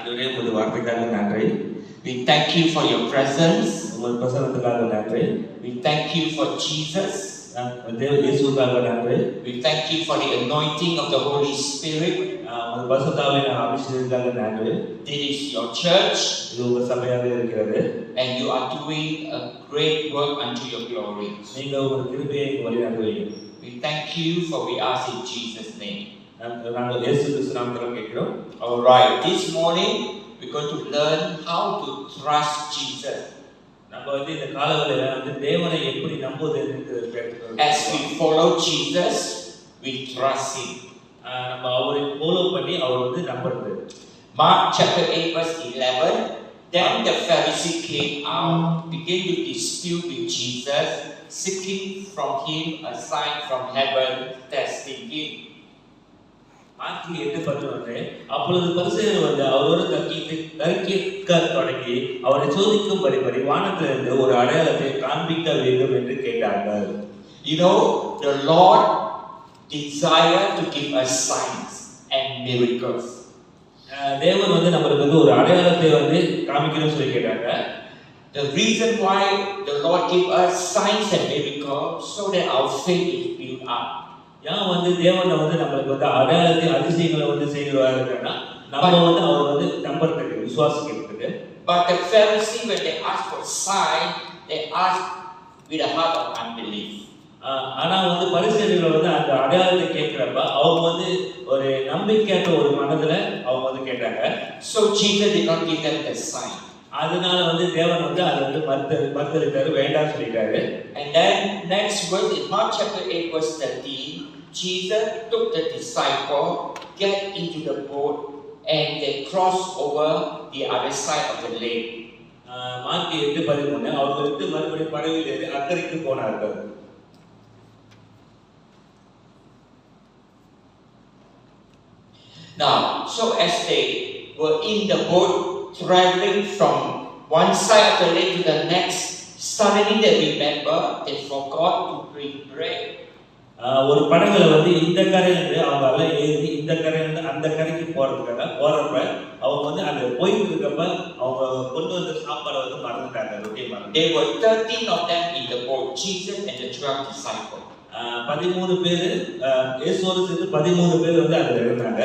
ஆண்டவரே உமது வார்த்தைக்காக நன்றி. We thank you for your presence. உமது பிரசன்னத்துக்காக நன்றி. We thank you for Jesus. இயேசுவுக்காக நன்றி. We thank you for the anointing of the Holy Spirit. உமது பரிசுத்தாவின் அபிஷேகத்துக்காக நன்றி. This is your church. இது உங்க சபையாக இருக்கிறது. And you are doing a great work unto your glory. நீங்க உங்க கிருபையை வழி நடத்துவீங்க. We thank you for we ask in Jesus' name. நாங்கள் இயேசு கிறிஸ்து நாமத்தில் கேட்கிறோம். All right. This morning we're going to learn how to trust Jesus. நம்ம வந்து இந்த காலவெளியில வந்து தேவனை எப்படி நம்புவது என்று கேட்கிறோம். As we follow Jesus, we trust him. நம்ம அவரை ஃபாலோ பண்ணி அவர் வந்து நம்புறது. Mark chapter 8 verse 11. Then the Pharisee came out, began to dispute with Jesus, seeking from him a sign from heaven, testing him. Mark 8:11 அப்பொழுது பரிசேயர் வந்து அவரோடு தர்க்கிக்க தொடங்கி அவரை சோதிக்கும்படி வானத்திலிருந்து ஒரு அடையாளத்தை காண்பிக்க வேண்டும் என்று கேட்டார்கள். You know, the Lord desires to give us signs and miracles. தேவன் வந்து நமக்கு வந்து ஒரு அடையாளத்தை வந்து காமிக்கணும்னு சொல்லி கேட்டாங்க. The reason why the Lord give us signs and miracles so that our faith is built up. ஏன் வந்து தேவன் வந்து நமக்கு வந்து அடையாளத்தை அதிசயங்களை வந்து செய்கிறாருன்னா நம்ம வந்து அவர் வந்து நம்புறதுக்கு விசுவாசிக்கிறதுக்கு. But the Pharisee when they ask for sign, they ask with a heart of unbelief. ஆனா வந்து பரிசேயர்கள் வந்து அந்த அடையாளத்தை கேட்கிறப்ப அவங்க வந்து ஒரு நம்பிக்கையற்ற ஒரு மனதுல அவங்க வந்து கேட்டாங்க. So Jesus did not give them the sign. அதனால வந்து தேவன் வந்து அதை வந்து மறுத்துட்டாரு, வேண்டாம் சொல்லிட்டாரு. And then next verse in Mark chapter 8 verse 13, Jesus took the disciple, get into the boat, and they crossed over the other side of the lake. Mark 8:13 அவர்கள் விட்டு மறுபடியும் படகில் ஏறி அக்கறைக்கு போனார்கள். Now, so as they were in the boat traveling from one side of the lake to the next, suddenly they remember they forgot to bring bread. ஒரு படகுல வந்து இந்த கரையிலிருந்து அவங்க எல்லாம் ஏறி இந்த கரையிலிருந்து அந்த கரைக்கு போறதுக்காக போறப்ப அவங்க வந்து அந்த போயிட்டு இருக்கப்ப அவங்க கொண்டு வந்த சாப்பாடை வந்து மறந்துட்டாங்க, ரொட்டியை மறந்து. There were 13 of them in the boat, Jesus and the 12 disciples. 13 பேர் இயேசுவோடு சேர்ந்து 13 பேர் வந்து அதுல இருந்தாங்க.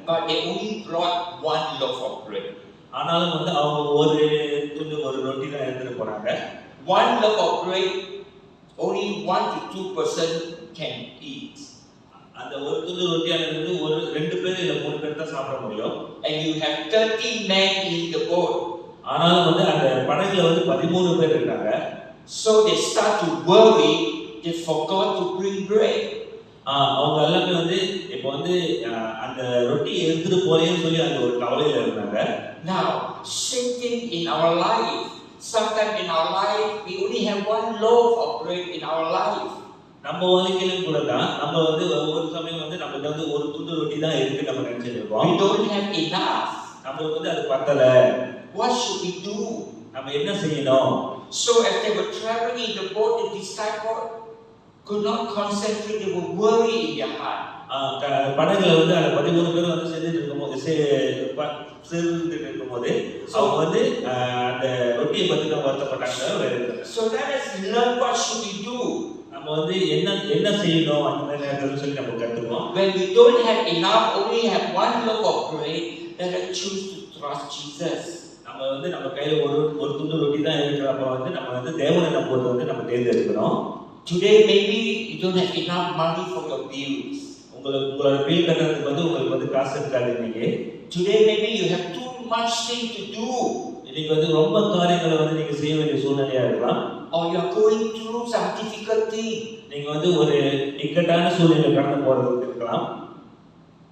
But they only brought one loaf of bread. ஆனாலும் வந்து அவங்க ஒரு துண்டு ஒரு ரொட்டி தான் எடுத்துட்டு போனாங்க. One loaf of bread only 1 to 2 person can eat. அந்த ஒரு துண்டு ரொட்டியானது ஒரு 2 பேர் இல்ல 3 பேர் தான் சாப்பிட முடியும். And you have 13 men in the boat. ஆனாலும் வந்து அந்த படகுல வந்து 13 பேர் இருக்காங்க. So they start to worry, they forgot to bring bread. அவங்க எல்லாமே வந்து இப்போ வந்து அந்த ரொட்டி எடுத்துட்டு போறேன்னு சொல்லி அந்த ஒரு கவலையில இருந்தாங்க. Now, same thing in our life. Sometimes in our life, we only have one loaf of bread in our life. நம்ம வாழ்க்கையிலும் கூட தான் நம்ம வந்து ஒவ்வொரு சமயம் வந்து நமக்கு வந்து ஒரு துண்டு ரொட்டி தான் இருக்கு நம்ம நினைச்சிட்டு இருக்கோம். We don't have enough. நமக்கு வந்து அது பத்தல. What should we do? நம்ம என்ன செய்யணும்? So as they were traveling in the boat, the disciples could not concentrate. They were worried in their heart. படகுல வந்து அந்த 13 பேர் வந்து செஞ்சுட்டு இருக்கும்போது சேர்ந்துட்டு இருக்கும்போது அவங்க வந்து அந்த ரொட்டியை பத்தி தான் வருத்தப்பட்டாங்க. So let us learn what should we do. நம்ம வந்து என்ன செய்யணும் அந்த நேரத்துல சொல்லி நம்ம கத்துக்குவோம். When we don't have enough, only have one loaf of bread, let us choose to trust Jesus. நம்ம வந்து நம்ம கையில ஒரு துண்டு ரொட்டி தான் இருக்கிறப்ப வந்து நம்ம வந்து தேவனை நம்புறது வந்து நம்ம தேர்ந்தெடுக்கணும். Today maybe you don't have enough money for your bills. உங்களோட பில் கட்டறதுக்கு வந்து உங்களுக்கு வந்து காசு இருக்காது இன்னைக்கு. Today maybe you have too much thing to do. இன்னைக்கு வந்து ரொம்ப காரியங்களை வந்து நீங்க செய்ய வேண்டிய சூழ்நிலையா இருக்கலாம். Or you are going through some difficulty. நீங்க வந்து ஒரு இக்கட்டான சூழ்நிலை கடந்து போறது இருக்கலாம்.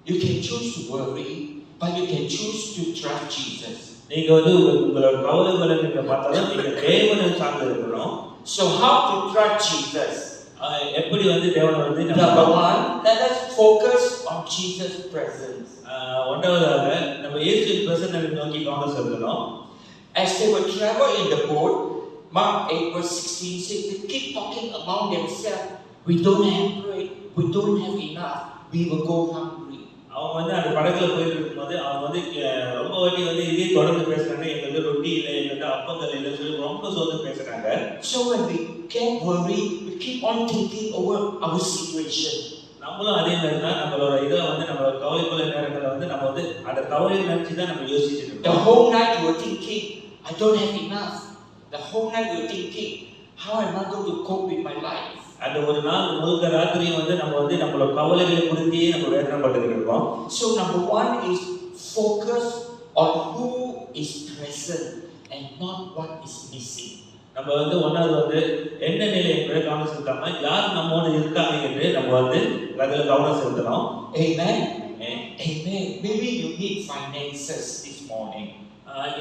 You can choose to worry, but you can choose to trust Jesus. நீங்க வந்து உங்களோட கவலைகளை நீங்க பார்த்தாலும் நீங்க தேவனை சார்ந்து இருக்கணும். So how to trust Jesus? எப்படி வந்து தேவனை வந்து Number one, let us focus on Jesus' presence. ஒன்றாவதாக நம்ம இயேசுவின் பிரசன்னத்தை நோக்கி கவனம் செலுத்தணும். As they were traveling in the boat, Mark 8 verse 16 says they keep talking among themselves. We don't have bread. We don't have enough. We will go hungry. அவங்க வந்து அந்த படகுல போயிட்டு இருக்கும்போது அவங்க வந்து ரொம்ப வாட்டி வந்து இதே தொடர்ந்து பேசுறாங்க. எங்களுக்கு ரொட்டி இல்லை, எங்களுக்கு அப்பங்கள் இல்லைன்னு சொல்லி ரொம்ப சோர்ந்து பேசுறாங்க. So when we get worried, we keep on thinking over our situation. நம்மளும் அதே மாதிரி தான் நம்மளோட இதை வந்து நம்மளோட கவலைக்குள்ள நேரங்களை வந்து நம்ம வந்து அந்த கவலையை நினைச்சு தான் நம்ம யோசிச்சுட்டு The இருக்கோம். whole night you were thinking, I don't have enough. The whole night you were thinking, how am I going to cope with my life? அந்த ஒரு நாள் முழுக்க ராத்திரியும் வந்து நம்ம வந்து நம்மளோட கவலைகளை குறித்தே நம்ம வேதனைப்பட்டுக்கிட்டு இருக்கோம். So number one is focus on who is present and not what is missing. நம்ம வந்து ஒன்னாவது வந்து என்ன நிலை என்பதை கவனம் செலுத்தாம யார் நம்மோடு இருக்காங்க என்று நம்ம வந்து அதில் கவனம் செலுத்தணும். Amen. Amen. Maybe you need finances this morning.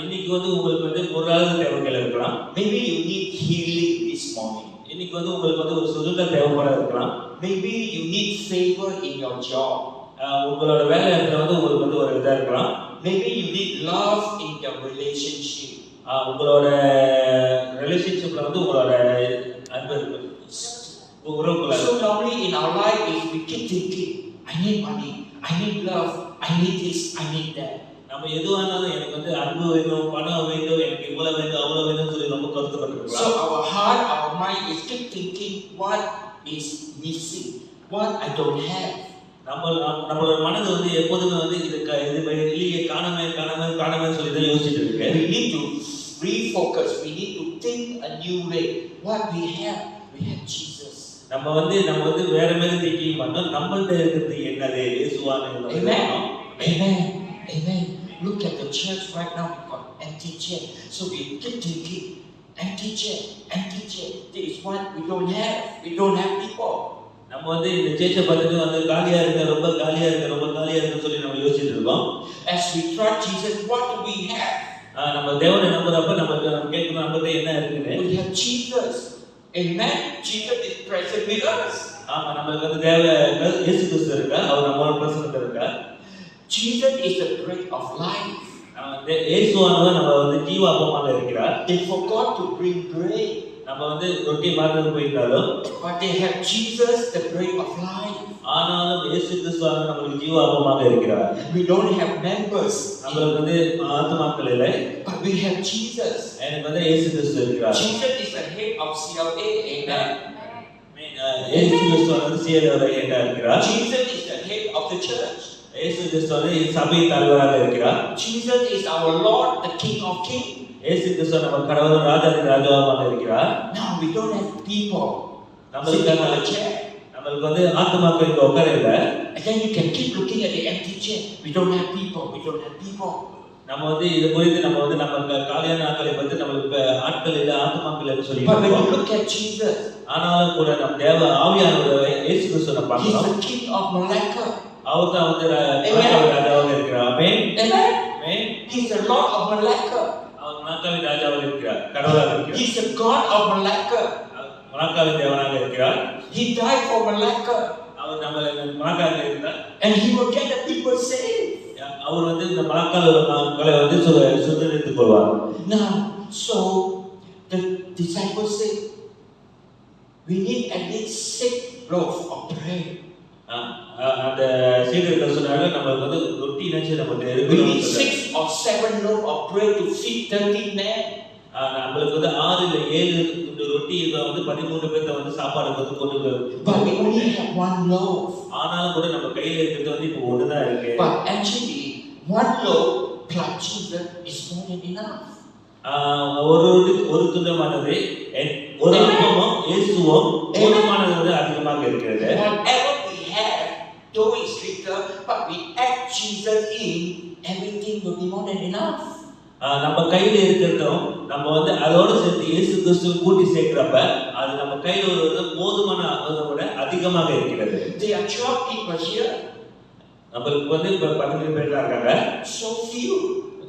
இன்னைக்கு வந்து உங்களுக்கு வந்து பொருளாதார தேவைகள் இருக்கலாம். Maybe you need healing this morning. இன்னைக்கு வந்து உங்களுக்கு வந்து ஒரு சுதந்திரம் தேவைப்பட இருக்கலாம். Maybe you need favor in your job. உங்களோட வேலை இடத்துல வந்து உங்களுக்கு வந்து ஒரு இதா இருக்கலாம். Maybe you need love in your relationship. உங்களோட ரிலேஷன்ஷிப்ல வந்து உங்களோட அன்பு இருக்கு. உறவுக்குள்ள. So normally in our life is we keep thinking, I need money, I need love, I need this, I need that. நம்ம எதுவானாலும் எனக்கு வந்து அன்பு வேணும், பணம் வேணும், எனக்கு இவ்வளவு வேணும், அவ்வளவு வேணும்னு சொல்லி ரொம்ப கருத்துப்பட்டிருக்கலாம். So our heart, our mind is keep thinking what is missing, what I don't have. நம்மளோட மனது வந்து எப்போதுமே வந்து இது இல்லையே காணாம சொல்லி தான் யோசிச்சுட்டு இருக்கு. We need to refocus. We need to think a new way. What we have Jesus. நம்ம வந்து வேற மாதிரி திங்கிங் பண்ணோம். நம்மள்ட்ட இருக்கிறது என்னது? இயேசுவான. Amen. Amen. Amen. Look at the church right now. We've got empty chair. So we keep thinking, empty chair, empty chair. This is what we don't have. We don't have people. நம்ம வந்து இந்த சேர்ச்சை பார்த்துட்டு வந்து காலியா இருக்கு, ரொம்ப காலியா இருக்குன்னு சொல்லி நம்ம யோசிச்சுட்டு இருக்கோம். As we trust Jesus, what do we have? நம்ம தேவனை நம்புறப்ப நம்ம கேட்கணும் நம்மகிட்ட என்ன இருக்குன்னு. We have Jesus. Amen. Jesus is present with us. ஆமா, நமக்கு வந்து இயேசு கிறிஸ்து இருக்கா, அவர் நம்மளோட பிரசன்னத்துல இருக்கா. Jesus is the bread of life. இயேசுவானவர் நம்ம வந்து ஜீவாப்பமாக இருக்கிறார். They forgot to bring bread. நம்ம வந்து ரொட்டி மறந்து போயிட்டாலும் but they have Jesus, the bread of life. ஆனாலும் இயேசு கிறிஸ்துவானவர் நமக்கு ஜீவாப்பமாக இருக்கிறார். We don't have members. நமக்கு வந்து ஆத்துமாக்கள் இல்லை. But we have Jesus. எனக்கு வந்து இயேசு கிறிஸ்து இருக்கிறார். Jesus is the head of CLA. Amen. இயேசு கிறிஸ்துவானவர் CLA ஹெட்டா இருக்கிறார். Jesus is the head of the church. இயேசு கிறிஸ்துவானவர் சபையின் தலைவராக இருக்கிறார். Jesus is our Lord, the King of Kings. இயேசு கிறிஸ்து நம்ம கடவுள் ராஜாவாக இருக்கிறார். Now we don't have people. நம்மளுக்கு வந்து ஆத்துமாக்கள் இங்க உட்கார இல்லை. And then you can keep looking at the empty chair. We don't have people. We don't have people. நம்ம வந்து இது குறித்து நம்ம வந்து நம்ம காலியான ஆட்களை பத்தி நம்மளுக்கு ஆட்கள் இல்லை, ஆத்துமாக்கள் இல்லைன்னு சொல்லி. But when you look at Jesus, ஆனாலும் கூட நம்ம தேவ ஆவியானவர் இயேசு கிறிஸ்துவை பார்க்கிறோம். He's the King of Malacca. அவர் தான் வந்து ராஜாவாக இருக்கிறார். ஆமென். Amen. Amen. He's the Lord of Malacca. அவர் மலாக்காவின் ராஜாவாக இருக்கிறார், கடவுளாக இருக்கிறார். He's the God of Malacca. மலாக்காவின் தேவனாக இருக்கிறார். He died for Malacca. அவர் நம்ம மலாக்காவில் இருந்தார். And he will get the people saved. அவர் வந்து இந்த மலாக்காவை வந்து சுதந்திரித்துக் கொள்வார். Now, so the disciples said, we need at least 6 loaves of bread. அந்த சீடர்கள் சொன்னாங்க நமக்கு வந்து ரொட்டி நினைச்சு நமக்கு We need 6 or 7 loaves of bread to feed 30 men. நம்மளுக்கு வந்து 6 இல்ல 7 துண்டு ரொட்டி இத வந்து 13 பேருக்கு வந்து சாப்பாடு வந்து கொண்டு. But we only have 1 loaf. ஆனாலும் கூட நம்ம கையில இருக்கிறது வந்து இப்போ ஒண்ணு தான் இருக்கு. But actually 1 loaf plus Jesus is more than enough. ஒரு துண்டமானது ஒரு அப்பமும் இயேசுவும் போதுமானது அதிகமாக இருக்கிறது. Whatever we have, though it's little, but we add Jesus in, everything will be more than enough. நம்ம கையில இருக்கிறதும் நம்ம வந்து அதோட சேர்த்து இயேசு கிறிஸ்துவை கூட்டி சேர்க்கிறப்ப அது நம்ம கையில ஒரு போதுமான அளவை விட அதிகமாக இருக்கிறது. There are 12 people here. நம்மளுக்கு வந்து இப்ப 12 பேர் இருக்காங்க. So few.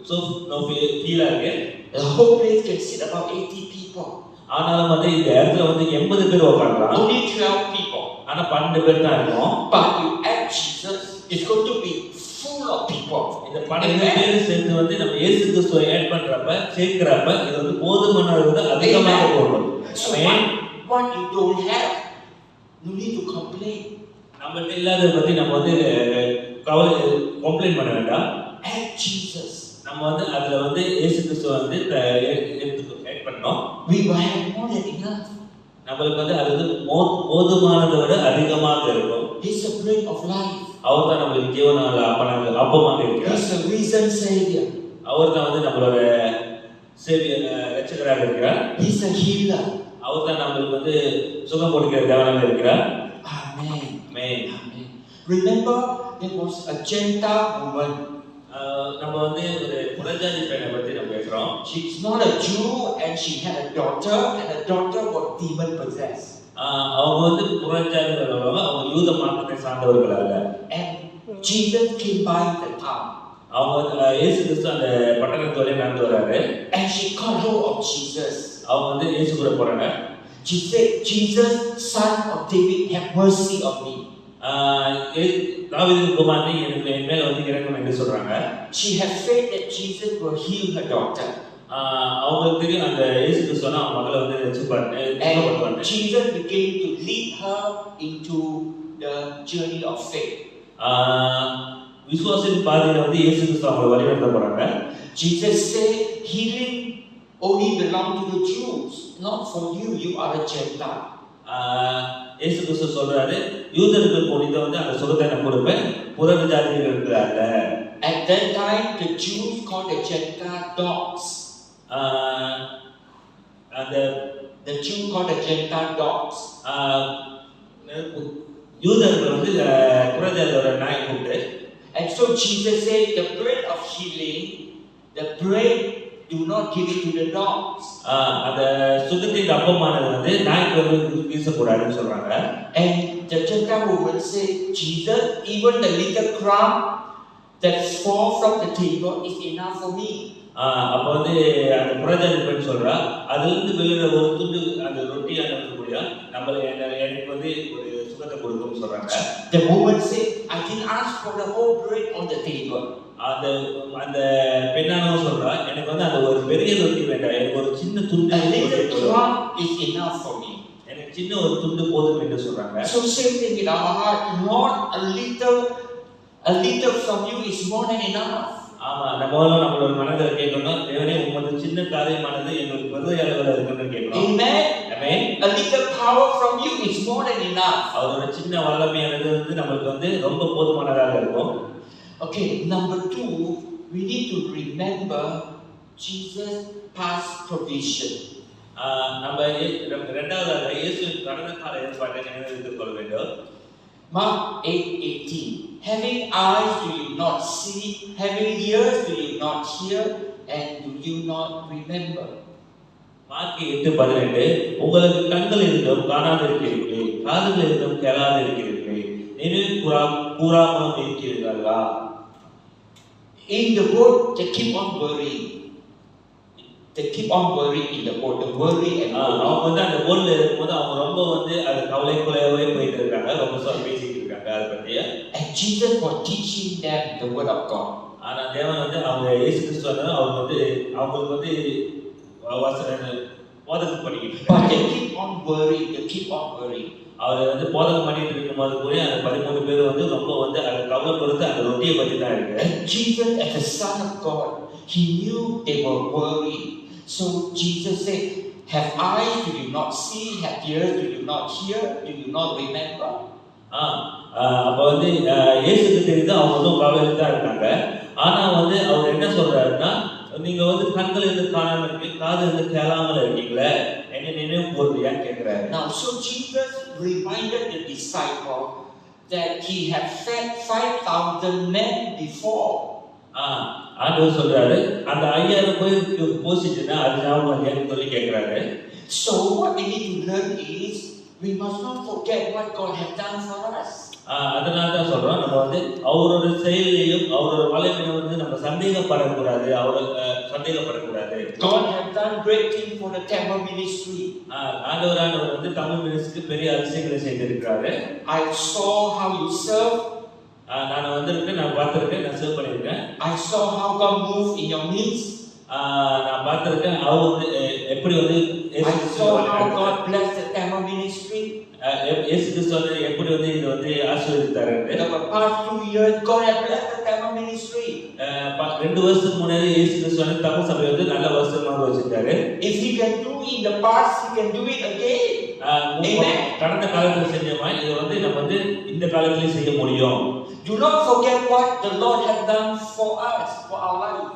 So no feel இருக்கு. The whole place can sit about 80 people. ஆனாலும் வந்து இந்த இடத்துல வந்து 80 பேர் உட்காரலாம். Only 12 people. ஆனா 12 பேர் தான் இருக்கும். But you add Jesus, it's going to be full of people. இந்த 12 பேர் சேர்த்து வந்து நம்ம இயேசு கிறிஸ்துவை ஆட் பண்றப்ப சேர்க்கிறப்ப இது வந்து போதுமான அளவு அதிகமாக போகும். So what you don't have, you need to complain. நம்மகிட்ட இல்லாத பத்தி நம்ம வந்து கவலை கம்ப்ளைண்ட் பண்ண வேண்டாம். Add Jesus. நம்ம வந்து அதுல வந்து இயேசு கிறிஸ்துவை வந்து ஆட் பண்ணோம். We will have more than enough. நம்மளுக்கு வந்து அது வந்து போதுமானதை விட அதிகமாக இருக்கும். He's the bread of life. அவர் தான் நம்மளுக்கு ஜீவனால அப்பமாக இருக்கிறார். He's the risen Savior. அவர் தான் வந்து நம்மளோட சேவியர் ரட்சகராக இருக்கிறார். He's a healer. அவர் தான் நம்மளுக்கு வந்து சுகம் கொடுக்கிற தேவனாக இருக்கிறார். Amen. Amen. Amen. Remember, there was a Gentile woman. நம்ம வந்து ஒரு புறஜாதி பெண்ணை பத்தி நம்ம பேசுறோம். She's not a Jew and she had a daughter and the daughter was demon possessed. அவங்க வந்து புறஜாதிகள் அவங்க யூத மார்க்கத்தை சார்ந்தவர்கள் அல்ல. And Jesus came by the town. அவங்க இயேசு கிறிஸ்து அந்த பட்டணத்தோட நடந்து வராரு. And she caught hold of Jesus. அவங்க வந்து இயேசு கூட போறாங்க. She said, Jesus, son of David, have mercy on me. தாவீதின் குமாரனே எனக்கு என் மேல வந்து இரக்கம் என்று சொல்றாங்க. She had faith that Jesus will heal her daughter. அவங்களுக்கு தெரியும் அந்த இயேசு கிறிஸ்து சொன்னா அவங்க மகளை வந்து ரட்சிப்பாரு. And Jesus began to lead her into the journey of faith. விசுவாசத்தின் பாதையில வந்து இயேசு கிறிஸ்து அவங்களை வழிநடத்த போறாங்க. Jesus said, healing only belong to the Jews, not for you. You are a Gentile. இயேசு கிறிஸ்து சொல்றாரு, யூதர்களுக்கு புனித வந்து அந்த சுகத்தை நான் கொடுப்பேன், புறஜாதிகளுக்கு அல்ல. At that time, the Jews called the Gentile dogs. The Jews called the Gentile dogs. யூதர்கள் வந்து புறஜாதியோட நாய் கூப்பிட்டு. And so Jesus said, the bread of healing, the bread, do not give it to the dogs. அந்த சுகத்தின் அப்பமானது வந்து நாய்க்கு வந்து வீசக்கூடாதுன்னு சொல்றாங்க. And the Gentile woman said, Jesus, even the little crumb that fall from the table is enough for me. அப்ப வந்து அந்த புறஜாதி பெண் சொல்றா, அதுல இருந்து வெளியில ஒரு துண்டு அந்த ரொட்டியா இருக்கக்கூடிய நம்ம எனக்கு வந்து ஒரு சுகத்தை கொடுக்கும்னு சொல்றாங்க. The woman said, I didn't ask for the whole bread on the table. அந்த அந்த பெண்ணானவ சொல்றா, எனக்கு வந்து அந்த ஒரு பெரிய ரொட்டி வேண்டாம், எனக்கு ஒரு சின்ன துண்டு a little crumb is enough for me. எனக்கு சின்ன ஒரு துண்டு போதும் என்று சொல்றாங்க. So same thing in our heart, Lord, a little from you is more than enough. ஆமா, நம்மளோட மனதில கேட்கணும், தேவனே உம்முடைய சின்ன காரியமானது எங்களுக்கு பெரிய அளவுல இருக்குன்னு கேட்கணும். Amen. Amen. A little power from you is more than enough. அவரோட சின்ன வல்லமையானது வந்து நமக்கு வந்து ரொம்ப போதுமானதாக இருக்கும். Okay, number 2, we need to remember Jesus' past provision. நம்ம இரண்டாவதாக இயேசுவின் கடந்த கால ஏற்பாட்டை நினைவில் கொள்ள வேண்டும். Mark 8:18. Having eyes do you not see, having ears do you not hear, and do you not remember? Mark 8:18. உங்களுக்கு கண்கள் இருந்தும் காணாது இருக்கிறீர்களே, காதுகள் இருந்தும் கேளாது இருக்கிறீர்களே, நினைவு கூறாமல் இருக்கிறீர்களா? In the boat, they keep on worrying. They keep on worrying in the boat. The worry and அவங்க வந்து அந்த போட்ல இருக்கும்போது அவங்க ரொம்ப வந்து அது கவலைக்குள்ளாவே போயிட்டு இருக்காங்க, ரொம்ப பேசிட்டு இருக்காங்க அதை பத்தி. And Jesus was teaching them the word of God. ஆனா தேவன் வந்து அவங்க இயேசு கிறிஸ்து வந்து அவங்க வந்து அவங்களுக்கு வந்து போதகம் பண்ணிக்கிட்டு இருக்காங்க. But they keep on worrying. They keep on worrying. அவர் வந்து போதகம் பண்ணிட்டு இருக்கும்போது கூட அந்த 13 பேர் வந்து ரொம்ப வந்து அதை கவலை கொடுத்து அந்த ரொட்டியை பற்றி தான் இருக்கு. And Jesus, as the Son of God, he knew they were worried. So Jesus said, have eyes do you not see, have ears do you not hear, do you not remember? அப்ப வந்து இயேசுக்கு தெரியுது அவங்க வந்து கவலையில தான் இருக்காங்க. ஆனா வந்து அவர் என்ன சொல்றாருன்னா, நீங்க வந்து கண்கள் இருந்து காணாம இருக்கீங்க, காது இருந்து கேளாமல் இருக்கீங்களே, என்ன நினைவு கூறுறியான்னு கேட்கிறாரு. Now, so Jesus reminded the disciple that he had fed 5,000 men before. ஆண்டவர் சொல்றாரு, அந்த 5000 பேருக்கு போஷிச்சுனா அது ஞாபகம் இல்லையான்னு சொல்லி கேட்கிறாரு. So what we need to learn is we must not forget what God has done for us. அதனால தான் சொல்றோம், நம்ம வந்து அவரோட செயலையும் அவரோட வல்லமையை வந்து நம்ம சந்தேகப்படக்கூடாது. God has done great things for the Tamil ministry. ஆண்டவர் வந்து தமிழ் மினிஸ்ட்ரிக்கு பெரிய அதிசயங்களை செய்திருக்கிறாரு. I saw how you serve. நான் வந்திருக்கேன், நான் பார்த்திருக்கேன், நான் சர்வ் பண்ணியிருக்கேன். I saw how God moved in your midst. நான் பார்த்திருக்கேன். அவங்க வந்து எப்படி வந்து I saw how God blessed the Tamil ministry. இயேசு கிறிஸ்து வந்து எப்படி வந்து இது வந்து ஆசீர்வதித்தாருன்னு. In the past 2 years, God has blessed the Tamil ministry. 2 வருஷத்துக்கு முன்னாடி இயேசு கிறிஸ்து வந்து தமிழ் சபை வந்து நல்ல வருஷமாக வச்சிருக்காரு. If He can do in the past, He can do it again. Amen. கடந்த காலத்துல செஞ்சோமா இது வந்து நம்ம வந்து இந்த காலத்திலயும் செய்ய முடியும். Do not forget what the Lord has done for us, for our life.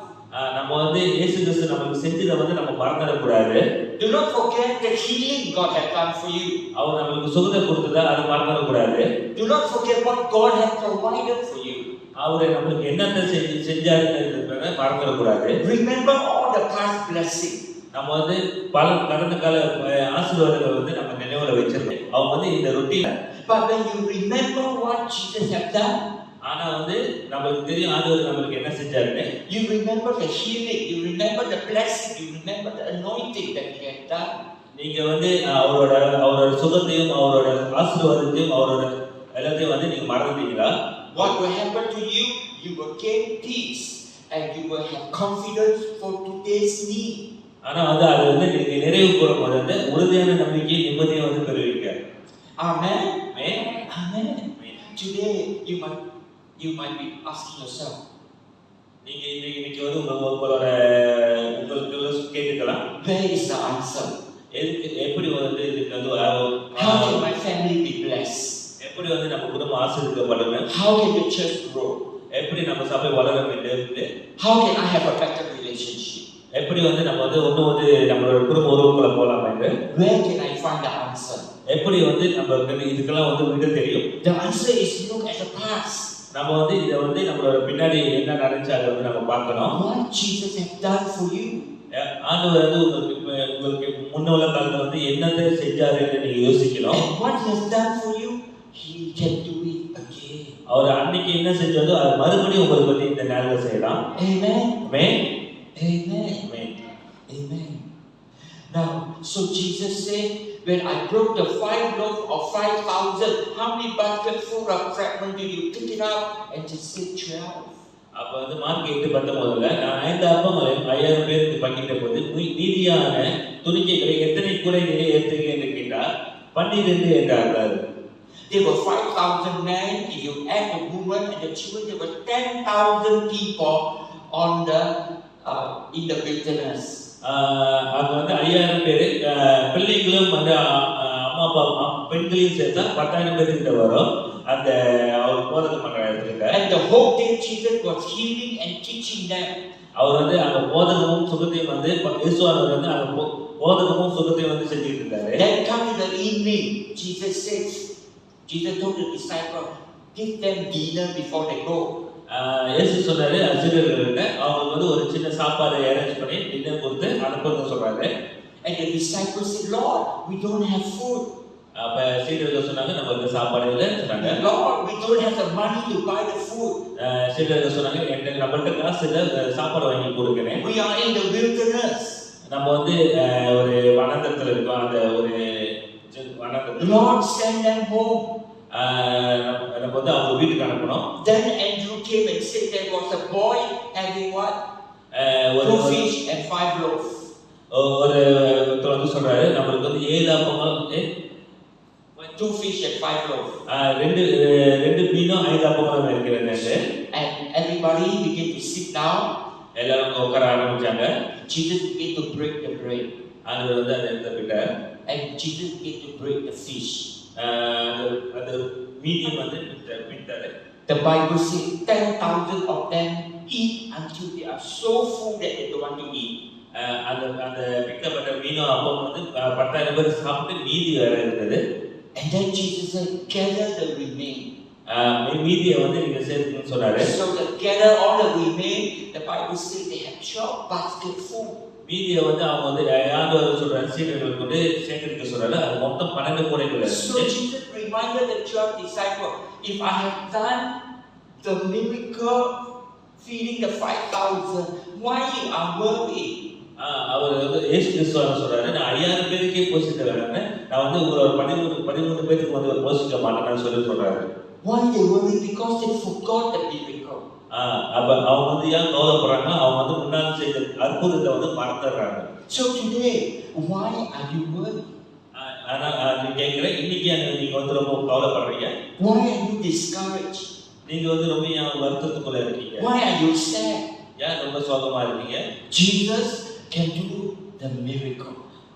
நம்ம வந்து இயேசு கிறிஸ்து நமக்கு செஞ்சதை வந்து நம்ம மறந்துட கூடாது. Do not forget the healing God has done for you. அவர் நமக்கு சுகத்தை கொடுத்ததா அது மறந்துட கூடாது. Do not forget what God has provided for you. அவர் நமக்கு என்னென்ன செஞ்சாருன்றத மறந்துட கூடாது. Remember all the past blessings. நம்ம வந்து பல கடந்த கால ஆசீர்வாதங்களை வந்து நம்ம நினைவுல வச்சிருக்கோம். அவங்க வந்து இந்த routine. But when you remember what Jesus has done, ஆனா வந்து நமக்கு தெரியும் ஆண்டவர் நமக்கு என்ன செஞ்சாருன்னு. you remember the healing, you remember the blessing, you remember the anointing that He has done. நீங்க வந்து அவரோட சுகத்தையும் அவரோட ஆசீர்வாதத்தையும் அவரோட எல்லாத்தையும் வந்து நீங்க மறந்துட்டீங்களா? What will happen to you? You will gain peace and you will have confidence for today's need. ஆனா வந்து அது வந்து நீங்க நிறைவு கூறும் போது வந்து உறுதியான நம்பிக்கை நிம்மதியை வந்து பெறுவீங்க. Amen. Amen. Amen. Today you might be asking yourself, நீங்க இன்னைக்கு வந்து உங்களுக்கு கேட்டுக்கலாம், where is the answer? எப்படி வந்து இதுக்கு வந்து How can my family be blessed? எப்படி வந்து நம்ம குடும்பம் ஆசீர்வதிக்கப்படும்? How can the church grow? எப்படி நம்ம சபை வளர வேண்டும்? How can I have a better relationship? எப்படி வந்து நம்ம வந்து ஒண்ணு வந்து நம்மளோட குடும்ப உறவுக்குள்ள போலாம் என்று? Where can I find the answer? எப்படி வந்து நம்ம இதுக்கெல்லாம் வந்து விட தெரியும்? The answer is look at the past. நம்ம வந்து இத வந்து நம்மளோட பின்னாடி என்ன நடந்துச்சு அதை வந்து நம்ம பார்க்கணும். What Jesus has done for you. ஆண்டவர் வந்து உங்களுக்கு முன்னுள்ள காலத்துல வந்து என்னத்தை செஞ்சாருன்னு நீங்க யோசிக்கணும். And what He has done for you, He can do it again. அவர் அன்னைக்கு என்ன செஞ்சதோ அது மறுபடியும் உங்களுக்கு வந்து இந்த நேரத்துல செய்யலாம். Amen. Amen. Amen. Amen. Amen. Now, so Jesus said, when I broke the 5 loaves of 5,000, how many baskets full of fragments did you pick it up? And just said 12. அப்ப வந்து மார்க் 8:19ல நான் 5 அப்பங்களையும் 5000 பேருக்கு பங்கிட்ட போது மீதியான துணிக்கைகளை எத்தனை கூடைகளை ஏற்றுங்க என்று கேட்டார். 12 என்றார்கள். There were 5,000 men. If you add the women and the children, there were 10,000 people on the in the wilderness. அங்க வந்து 5000 பேர் பிள்ளைகளும் வந்து அம்மா அப்பா பெண்களையும் சேர்த்தா 10,000 பேர்கிட்ட வரும். அந்த அவர் போதகம் பண்ற இடத்துல. And the whole day Jesus was healing and teaching them. அவர் வந்து அந்த போதகமும் சுகத்தையும் வந்து இயேசுவானவர் வந்து அந்த போதகமும் சுகத்தையும் வந்து செஞ்சிட்டு இருந்தாரு. Then come in the evening, Jesus told the disciples, give them dinner before they go. இயேசு சொன்னாரு சீடர்களுக்கு அவங்க வந்து ஒரு சின்ன சாப்பாடு அரேஞ்ச் பண்ணி டின்னர் கொடுத்து அனுப்புங்க சொல்றாரு. And the disciples said, Lord, we don't have food. அப்ப சீடர்கள் சொன்னாங்க நமக்கு சாப்பாடு இல்ல சொன்னாங்க. Lord, we don't have the money to buy the food. சீடர்கள் சொன்னாங்க என்கிட்ட நம்மள்ட்ட காசு இல்ல சாப்பாடு வாங்கி கொடுக்கிறேன். We are in the wilderness. நம்ம வந்து ஒரு வனாந்தரத்துல இருக்கோம். அந்த ஒரு வனாந்தரத்துல. Lord, send them home. நம்ம வந்து அவங்க வீட்டுக்கு அனுப்பணும். Then Andrew came and said there was a boy having what? 2 fish and 5 loaves. ஒருத்தர் வந்து சொல்றாரு நமக்கு வந்து 7 அப்பங்களும் 2 fish and 5 loaves. ரெண்டு மீனும் 5 அப்பங்களும் இருக்கிறது. And everybody began to sit down. எல்லாரும் உட்கார ஆரம்பிச்சாங்க. Jesus began to break the bread. ஆண்டவர் வந்து அதை எடுத்துக்கிட்டார். And Jesus began to break the fish. அந்த மீடியம் வந்து பிட்டாரு. The Bible says 10,000 of them eat until they are so full that they don't want to eat. அந்த பிட்டப்பட்ட மீனும் அப்போ வந்து 10,000 பேர் சாப்பிட்டு மீதி வேற இருந்தது. And then Jesus said, gather the remain. மீதியை வந்து நீங்க சேர்த்துன்னு சொன்னாரு. So they gather all the remain. The Bible says they have 12 baskets full. மீதியை வந்து அவங்க வந்து ஆண்டவர் சொல்றாரு சீடர்களுக்கு வந்து சேகரிக்க சொல்றாரு. அது மொத்தம் 12 கூடைகள் இருந்துச்சு. So Jesus reminded the 12 disciples, if I have done the miracle feeding the 5,000, why you are worried? அவர் வந்து இயேசு கிறிஸ்து சொல்றாரு நான் 5000 பேருக்கே போஷிக்க வேணாம்னு நான் வந்து ஒரு 13 பேருக்கு வந்து போஷிக்க மாட்டேன்னு சொல்றாரு. Why they worry? Because they forgot the miracle. அப்ப அவங்க வந்து ஏன் கவலைப்படுறாங்க? அவங்க வந்து முன்னாடி செய்த அற்புதத்தை வந்து மறந்துடுறாங்க. So today, why are you worried? ஆனா நீ கேட்கிற இன்னைக்கு நீங்க வந்து ரொம்ப கவலைப்படுறீங்க. Why are you discouraged? நீங்க வந்து ரொம்ப ஏன் வருத்தத்துக்குள்ள இருக்கீங்க? Why are you sad? ஏன் ரொம்ப சோகமா இருக்கீங்க? Jesus can do the miracle.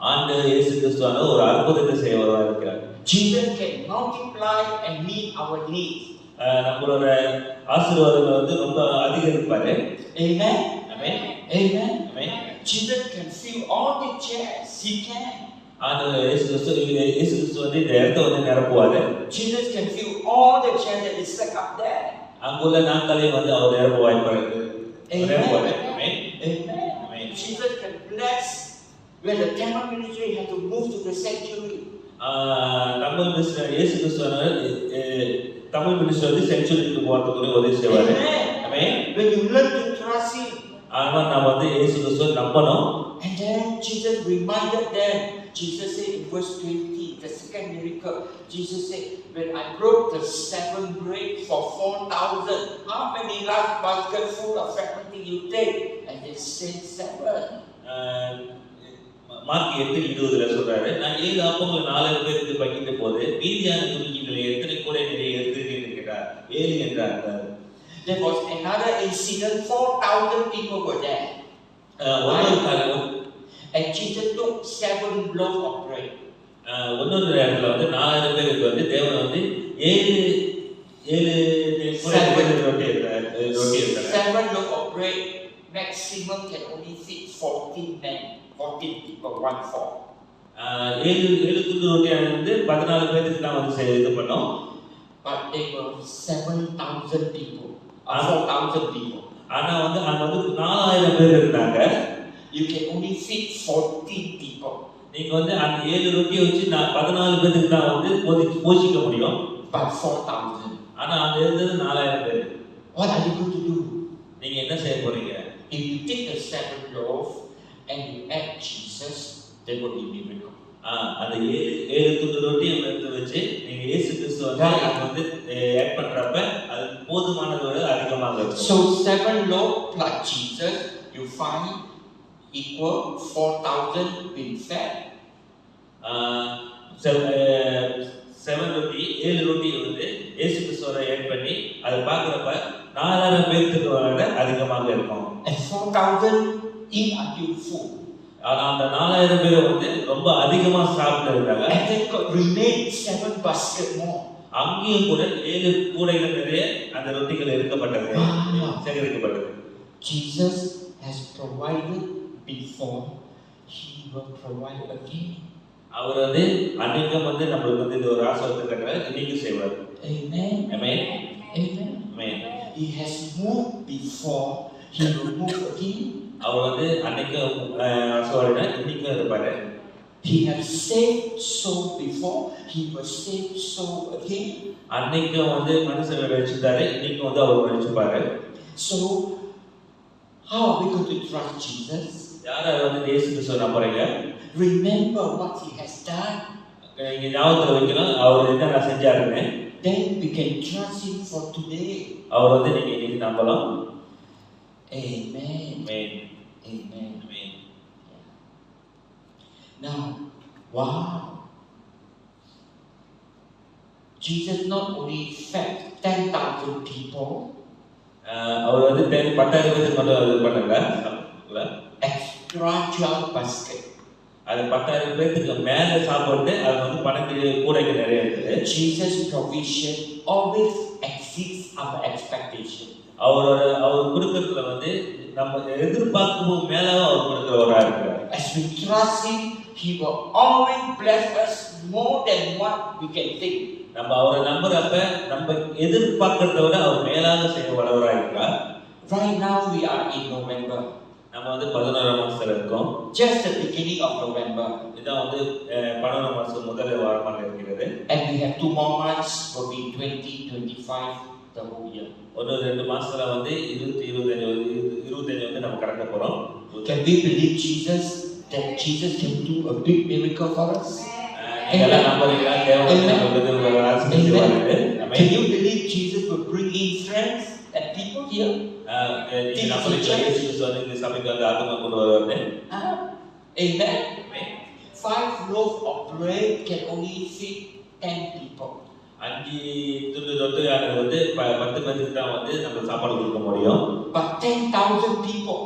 ஆண்டவர் இயேசு கிறிஸ்துவான ஒரு அற்புதத்தை செய்வதா இருக்கிறார். Jesus can multiply and meet our needs. நம்மளோட ஆசீர்வாதங்கள் வந்து ரொம்ப அதிகரிப்பாரு. Amen. Amen. Amen. Amen. Jesus can fill all the chairs. He can. ஆண்டவர் இயேசு கிறிஸ்து வந்து இந்த இடத்தை வந்து நிரப்புவாரு. Jesus can fill all the chairs that is set up there. அங்குள்ள நாட்களையும் வந்து அவர் நிரப்ப வாய்ப்பு இருக்கு. Amen. Amen. Jesus can bless when the Tamil ministry had to move to the sanctuary. Tamil minister இயேசு கிறிஸ்துவான தமிழ் மினிஸ்டர் வந்து செஞ்சுரிக்கு போறதுக்கு உதவி செய்வாரு. Amen. When you learn to trust Him. ஆனா நாம வந்து இயேசு கிறிஸ்துவை நம்பணும். And then Jesus reminded them. Jesus said in verse 20, the second miracle, Jesus said, when I broke the 7 bread for 4,000, how many large baskets full of fragments did you take? And they said 7. Mark 8:20 சொல்றாரு, நான் 7 அப்பங்களை 4000 பேருக்கு பங்கிட்ட போது மீதியான துணிகளை எத்தனை கூட நிறைய எடுத்துக்கிறீங்கன்னு கேட்டார். 7 என்றார். There was another incident, 4,000 people were there. And Jesus took 7 loaves of bread. இன்னொரு இடத்துல வந்து 4000 பேருக்கு வந்து தேவன் வந்து 7 ரொட்டி எடுத்தார். 7 loaves of bread maximum can only feed 14 men. 14 people, 1/4. 7 துண்டு ரொட்டியானது வந்து 14 பேருக்கு தான் வந்து இது பண்ணோம். But there were 7,000 people, 4,000 people. ஆனா வந்து அங்க வந்து 4000 பேர் இருந்தாங்க. You can only feed 14 people. நீங்க வந்து அந்த 7 ரொட்டியை வச்சு 14 பேருக்கு தான் வந்து போஷிக்க முடியும். But 4,000. ஆனா அங்க இருந்தது 4000 பேர். What are you going to do? நீங்க என்ன செய்ய போறீங்க? If you take the 7 loaves and you add Jesus, there will be miracle. அந்த 7 துண்டு ரொட்டியை எடுத்து வச்சு நீங்க இயேசு கிறிஸ்து வந்து ஆட் பண்றப்ப அது போதுமானதோட அதிகமாக இருக்கும். So 7 loaves plus Jesus, you find equal 4,000 being fed. 7 ரொட்டி 7 ரொட்டி வந்து இயேசு கிறிஸ்துவோட ஆட் பண்ணி அது பார்க்கறப்ப 4000 பேருக்கு விட அதிகமாக இருக்கும். And 4,000 eat until full. ஆனா அந்த 4000 பேர் வந்து ரொம்ப அதிகமா சாப்பிட்டு இருந்தாங்க. And then God remained 7 baskets more. அங்கேயும் கூட 7 கூடைகள் நிறைய அந்த ரொட்டிகள் எடுக்கப்பட்டது, சேகரிக்கப்பட்டது. Jesus has provided before, He will provide again. அவர் வந்து அன்னைக்கும் வந்து நம்மளுக்கு வந்து இந்த ஒரு ஆசீர்வாதத்தை கட்டற இன்னைக்கு செய்வார். Amen. Amen. Amen. Amen. He has moved before, He will move again. அவர் வந்து அன்னைக்கு ஆசீர்வாதத்தை இன்னைக்கு இருப்பாரு. He has saved soul before, He will save soul again. அன்னைக்கு வந்து மனுஷனை ரட்சித்தாரு, இன்னைக்கு வந்து அவர் ரட்சிப்பாரு. So how are we going to trust Jesus? யாரை வந்து இயேசு கிறிஸ்துவை நம்புறீங்க? Remember what He has done. நீங்க ஞாபகத்துல வைக்கணும் அவர் என்ன செஞ்சாருன்னு. Then we can trust Him for today. அவர் வந்து நீங்க இன்னைக்கு நம்பலாம். Amen. Amen. Amen. Amen. Now, wow. Jesus not only fed 10,000 people, அவர் வந்து 10,000 பேருக்கு மட்டும் அது பண்ணல, extra 12 basket. அது 10,000 பேருக்கு மேல சாப்பிட்டு அது வந்து 12 கூடைகள் நிறைய இருக்குது. Jesus provision always exceeds our expectation. அவர் கொடுக்கிறதுல வந்து நம்ம எதிர்பார்க்கும் மேல அவர் கொடுக்கிறவரா இருக்கிறார். As we trust Him, He will always bless us more than what we can think. நம்ம அவரை நம்புறப்ப நம்ம எதிர்பார்க்கிறத விட அவர் மேலாக செய்ய வல்லவரா இருக்கிறார். Right now we are in November. நம்ம வந்து 11ஆம் மாசத்துல இருக்கோம். Just the beginning of November. இதான் வந்து 11ஆம் மாசம் முதல் வாரமாக இருக்கிறது. And we have 2 more months, will be 2025 the whole year. ஒரு 2 மாசத்துல வந்து 2025 வந்து நம்ம கடக்க போறோம். Can we believe Jesus, that Jesus can do a big miracle for us? நீங்க எல்லாம் நம்புறீங்களா? தேவன் நமக்கு ஒரு ஆசீர்வாதம் செய்வாரு. Can you believe Jesus will bring in friends and people here. நீங்க நம்புறீங்களா இயேசு கிறிஸ்து வந்து இந்த சபைக்கு வந்து ஆத்மா கொண்டு வருவாரு? Amen. 5 loaves of bread can only feed 10 people. 5 துண்டு ரொட்டியானது வந்து 10 பேருக்கு தான் வந்து நம்ம சாப்பாடு கொடுக்க முடியும். But 10,000 people.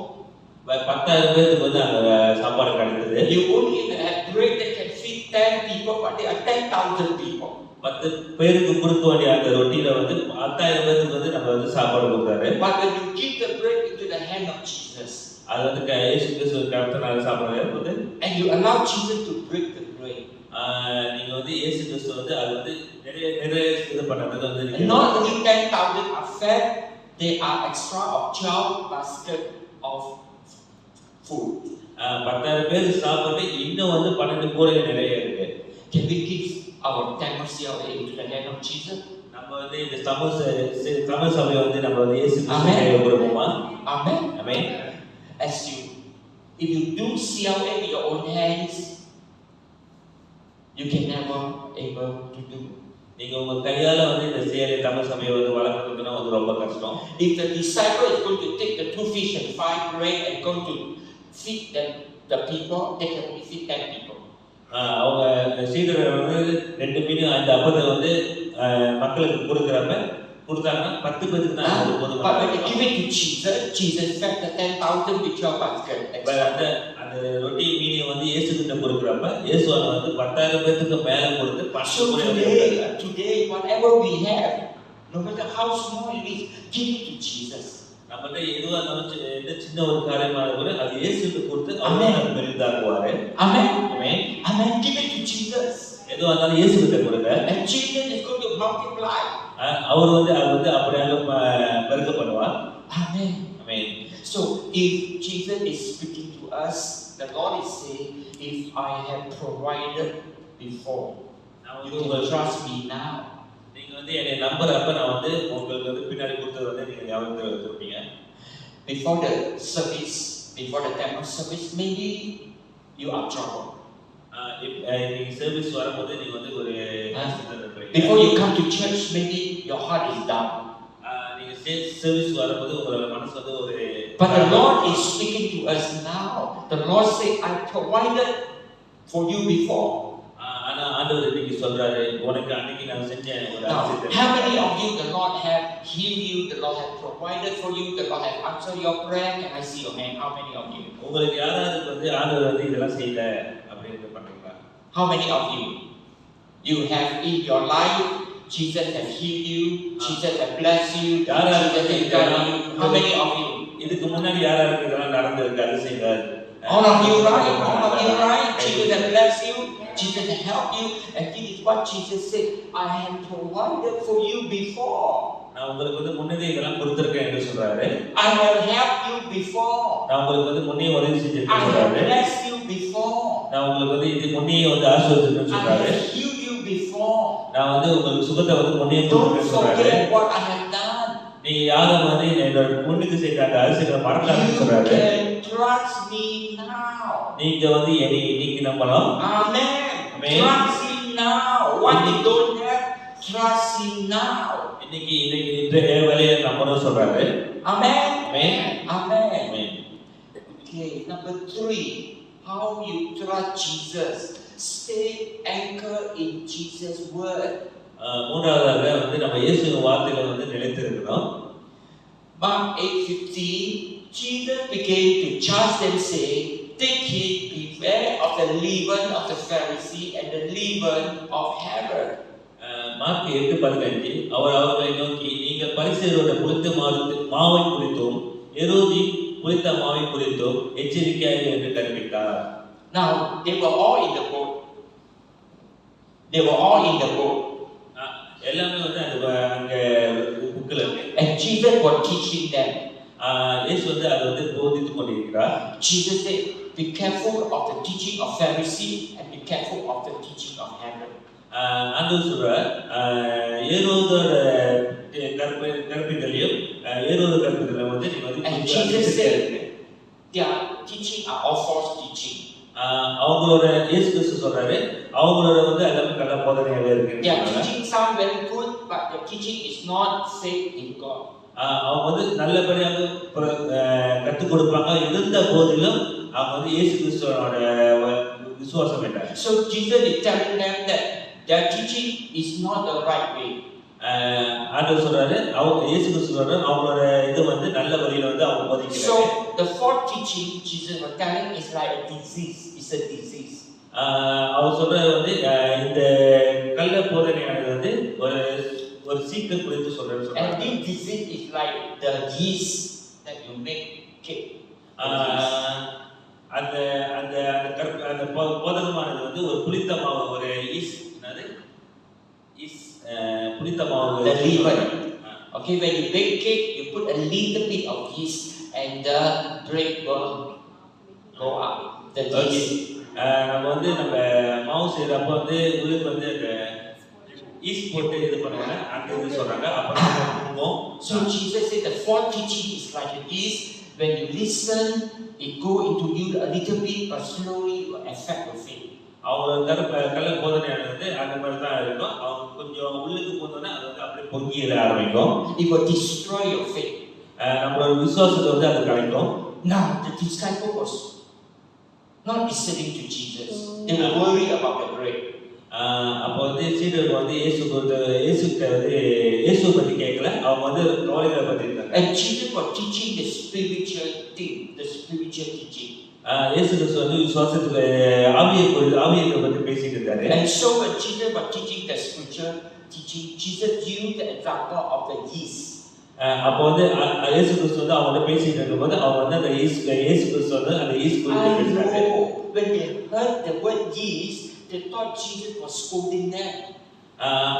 10,000 பேருக்கு வந்து அந்த சாப்பாடு கிடைக்குது. You only have bread that can feed 10 people, but there are 10,000 people. 10 பேருக்கு கொடுக்க வேண்டிய அந்த ரொட்டியில வந்து 10,000 பேருக்கு வந்து நம்ம வந்து சாப்பாடு கொடுக்குறாரு. But when you give the bread into the hand of Jesus, அது வந்து இயேசு கிறிஸ்து கர்த்தனால சாப்பிடுறாரு போது, and you allow Jesus to break the bread. நீங்க வந்து இயேசு கிறிஸ்து வந்து அது வந்து நிறைய இது பண்றது வந்து And not only 10,000 are fed, there are extra of 12 basket of food. 10,000 பேர் சாப்பிட்டு இன்னும் வந்து 12 கூடை நிறைய இருக்கு. Can we give our Tamil CLA into the hand of Jesus? நம்ம வந்து இந்த தமிழ் சபையை வந்து நம்ம வந்து இயேசு கிறிஸ்துவுக்கு கொடுப்போமா? Amen. Amen. If you do CLA with your own hands, you can never able to do. நீங்க உங்க கையால வந்து இந்த CLA தமிழ் சபையை வந்து வளர்க்கறதுன்னா வந்து ரொம்ப கஷ்டம். If the disciple is going to take the 2 fish and 5 bread and going to feed them, the people, they can only feed 10 people. அவங்க சீடர்கள் வந்து 2 மீன் 5 அப்பத்தை வந்து மக்களுக்கு கொடுத்தாங்கன்னா 10 பேருக்கு தான் அது போதும். But when they give it to Jesus, Jesus fed the 10,000 with 12 basket. அந்த ரொட்டி மீனை வந்து இயேசு கிட்ட கொடுக்கறப்ப இயேசு வந்து 10,000 பேருக்கு மேல கொடுத்து 10 today whatever we have, no matter how small it is, give it to Jesus. நம்மட்ட எதுவா இருந்தாலும் சின்ன ஒரு காரியமா கூட அது இயேசுக்கு கொடுத்து அவர் பெரிதாக்குவாரு. Amen. Amen. Amen. Give it to Jesus. எதுவா இருந்தாலும் இயேசு கிட்ட கொடுங்க. And Jesus is going to multiply. அவர் வந்து அது வந்து அப்படியே பெருக்க பண்ணுவார். Amen. Amen. So if Jesus is speaking to us, the Lord is saying, if I have provided before, you can trust me now. நீங்க வந்து என்னை நம்புறப்ப நான் வந்து உங்களுக்கு வந்து பின்னாடி கொடுத்தது வந்து நீங்க ஞாபகத்துல வச்சிருப்பீங்க. Before the service, before the Tamil service, maybe you are troubled. நீங்க சர்வீஸ் வரும்போது நீங்க வந்து ஒரு before you come to church, maybe your heart is down. நீங்க சர்வீஸ் வரும்போது உங்களோட மனசு வந்து ஒரு But the Lord is speaking to us now. The Lord say, I provided for you before. ஆனா ஆண்டவர் இன்னைக்கு சொல்றாரு உனக்கு அன்னைக்கு நான் செஞ்சேன் ஒரு அதிசயத்தை. How many of you the Lord have healed you, the Lord have provided for you, the Lord have answered your prayer? Can I see your hand? How many of you? உங்களுக்கு யாராவது வந்து ஆண்டவர் வந்து இதெல்லாம் செய்யல அப்படினு பண்றீங்களா? How many of you? You have in your life Jesus has healed you, Jesus has blessed you, Jesus has guided you. How many of you? இதுக்கு முன்னாடி யாராருக்கு இதெல்லாம் நடந்திருக்கு அதிசயங்கள்? All of you, right? All of you, right? Jesus has blessed you, Jesus has helped you, and this is what Jesus said, I have provided for you before. நான் உங்களுக்கு வந்து முன்னே இதெல்லாம் கொடுத்திருக்கேன் என்று சொல்றாரு. I have helped you before. நான் உங்களுக்கு வந்து முன்னே உதவி செஞ்சிருக்கேன் சொல்றாரு. I have blessed you before. நான் உங்களுக்கு வந்து இது முன்னே வந்து ஆசீர்வதிச்சிருக்கேன் சொல்றாரு. I have healed you before. நான் வந்து உங்களுக்கு சுகத்தை வந்து முன்னே கொடுத்திருக்கேன் சொல்றாரு. Don't forget what I have done. நீங்க யாரும் வந்து என்னோட முன்னுக்கு செய்த அந்த அதிசயங்களை மறக்காதீங்கன்னு சொல்றாரு. You can trust me now. நீங்க வந்து என்னை இன்னைக்கு நம்பலாம். Amen. Amen. Trust him now. What you don't have, trust him now. இன்னைக்கு இந்த வேலையை நம்பணும் சொல்றாரு. Amen. Amen. Amen. Amen. Okay, number 3. How you trust Jesus. Stay anchored in Jesus' word. மூன்றாவதாக வந்து நம்ம இயேசுவின் வார்த்தைகள் வந்து நிலைத்திருக்கிறோம். Mark 8:15, Jesus began to charge them, saying, "Take heed, beware of the leaven of the Pharisee and the leaven of Herod." Mark 8:15 அவர் அவர்களை நோக்கி நீங்கள் பரிசேயரோட புளித்த மாவை குறித்தும் ஏரோதின் புளித்த மாவை குறித்தும் எச்சரிக்கையாக என்று கற்பித்தார். Now they were all in the boat. They were all in the boat. எல்லாமே வந்து அங்க புக்ல இருக்கு. And Jesus was teaching them. இயேசு வந்து அதை வந்து போதித்துக் கொண்டிருக்கிறார். Jesus said, "Be careful of the teaching of Pharisee and be careful of the teaching of Herod." ஆண்டவர் சொல்றார் ஏரோதோட கற்பித்தலையும் ஏரோத கற்பித்தலையும் வந்து நீங்க வந்து And Jesus said, their teaching are all false teaching. அவங்களோட இயேசு கிறிஸ்து சொல்றாரு அவங்களோட வந்து எல்லாமே நல்ல போதனையாவே இருக்கு. Their teaching sound very good, but their teaching is not safe in God. அவங்க வந்து நல்லபடியாக கற்றுக் கொடுப்பாங்க, இருந்த போதிலும் அவங்க வந்து இயேசு கிறிஸ்துவோட விசுவாசம் இல்லை. So Jesus is telling them that their teaching is not the right way. ஆண்டவர் சொல்றாரு அவங்க இயேசு கிறிஸ்து சொல்றாரு அவங்களோட இது வந்து நல்ல வழியில வந்து அவங்க போதிக்கிறாங்க. So the false teaching Jesus was telling is like a disease. It's a disease. அவர் சொல்றது வந்து இந்த கள்ள போதனையானது வந்து ஒரு சீக்கிரம் குறித்து சொல்றாரு. And this disease is like the yeast that you make cake. அந்த அந்த அந்த போதகமானது வந்து ஒரு புளித்த மாவு, ஒரு ஈஸ்ட் புளித்த மாவு, the leaven. Okay, when you bake cake, you put a little bit of yeast and the bread will go up. The yeast. நம்ம வந்து நம்ம மாவு செய்யறப்ப வந்து உள்ளுக்கு வந்து அந்த ஈஸ்ட் போட்டு இது பண்ணுவாங்க, அந்த இது சொல்றாங்க. அப்புறம் so Jesus said the false teaching is like a yeast. When you listen, it go into you a little bit, but slowly it will affect your faith. அவங்க கள்ள போதனையானது வந்து அந்த மாதிரி தான் இருக்கும். அவங்க கொஞ்சம் உள்ளுக்கு போனோன்னா அது வந்து அப்படியே பொங்கி எழ ஆரம்பிக்கும். It will destroy your faith. நம்மளோட விசுவாசத்தை வந்து அது கலைக்கும். Now the disciple was not listening to Jesus. They were worried about the bread. அப்போ வந்து சீடர்கள் வந்து இயேசுகிட்ட வந்து இயேசுவை பற்றி கேட்கல, அவங்க வந்து கவலைகளை பற்றி இருந்தாங்க. And Jesus was teaching the spiritual thing, the spiritual teaching. இயேசு கிறிஸ்து வந்து விசுவாசத்துக்கு ஆவியை பற்றி பேசிட்டு இருந்தாரு. And so when Jesus was teaching the spiritual teaching, Jesus used the example of the yeast. அப்போ வந்து இயேசு கிறிஸ்து வந்து அவங்க பேசிட்டு இருக்கும்போது அவங்க வந்து அந்த இயேசு கிறிஸ்து வந்து அந்த ஈஸ்ட் குறித்து பேசுறாங்க. When they heard the word yeast, they thought Jesus was scolding them.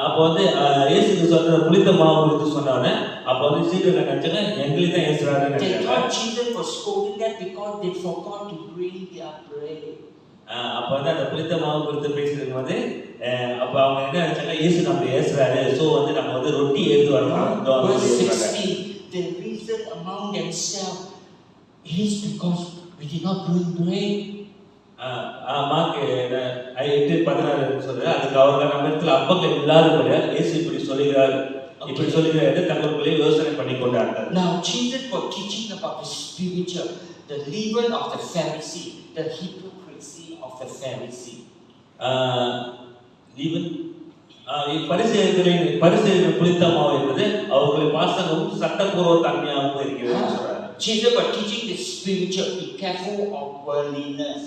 அப்போ வந்து இயேசு கிறிஸ்து வந்து புளித்த மாவு குறித்து சொன்னானே, அப்போ வந்து சீடர்கள் நினைச்சாங்க எங்களை தான் ஏசுறாருன்னு நினைச்சாங்க. They thought Jesus was scolding them because they forgot to bring their bread. அப்போ வந்து அந்த புளித்த மாவு குறித்து பேசிட்டு போது அப்போ அவங்க என்ன நினைச்சாங்க, இயேசு நம்ம ஏசுறாரு, ஸோ வந்து நம்ம வந்து ரொட்டி எடுத்து வரலாம். Verse 16, they reasoned among themselves, it is because we did not bring bread. Mark 8:16 சொல்றாரு, அதுக்கு அவங்க நம்ம இடத்துல அப்பங்கள் இல்லாதபடியால் இயேசு இப்படி சொல்லுகிறார் தங்களுக்குள்ளே யோசனை பண்ணி கொண்டார்கள். Now Jesus was teaching about the spiritual, the leaven of the Pharisee, the hypocrisy of the Pharisee. Leaven பரிசேயர்களின் புளித்த மாவு என்பது அவர்களுடைய வாசகமும் சட்டப்பூர்வ தன்மையாகவும் இருக்கிறது சொல்றாரு. Jesus was teaching the spiritual, be careful of worldliness.